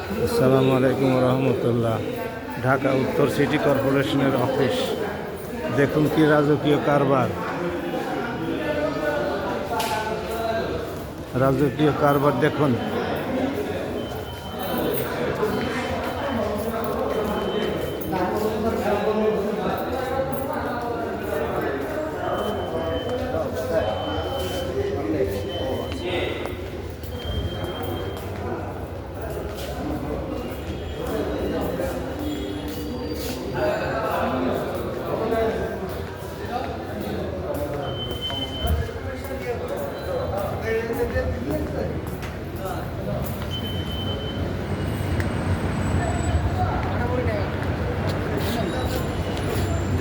আসসালামু আলাইকুম রহমতুল্লাহ। ঢাকা উত্তর সিটি কর্পোরেশনের অফিস, দেখুন কি রাজকীয় কারবার, রাজকীয় কারবার দেখুন।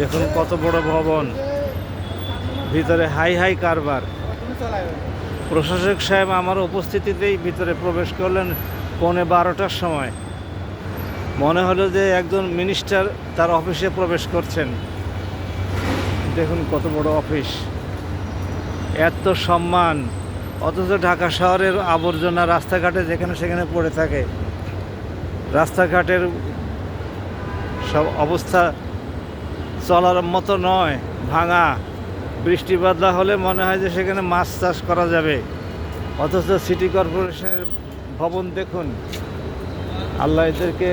দেখুন কত বড় ভবন, ভিতরে হাই হাই কারবার। প্রশাসক সাহেব আমার উপস্থিতিতেই ভিতরে প্রবেশ করলেন 11:15টার সময়। মনে হলো যে একজন মিনিস্টার তার অফিসে প্রবেশ করছেন। দেখুন কত বড় অফিস, এত সম্মান, অথচ ঢাকা শহরের আবর্জনা রাস্তাঘাটে যেখানে সেখানে পড়ে থাকে। রাস্তাঘাটের সব অবস্থা চলার মতো নয়, ভাঙা। বৃষ্টি বাদলা হলে মনে হয় যে সেখানে মাছ চাষ করা যাবে, অথচ সিটি কর্পোরেশনের ভবন দেখুন। আল্লাহ এদেরকে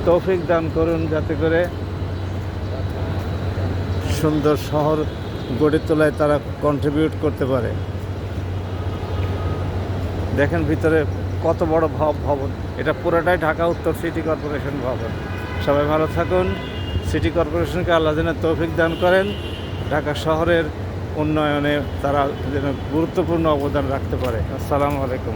তৌফিক দান করুন যাতে করে সুন্দর শহর গড়ে তোলায় তারা কন্ট্রিবিউট করতে পারে। দেখেন ভিতরে কত বড় ভবন, এটা পুরোটাই ঢাকা উত্তর সিটি কর্পোরেশন ভবন। সবাই ভালো থাকুন। সিটি কর্পোরেশনকে আল্লাহ যেন তৌফিক দান করেন, ঢাকা শহরের উন্নয়নে তারা যেন গুরুত্বপূর্ণ অবদান রাখতে পারে। আসসালামু আলাইকুম।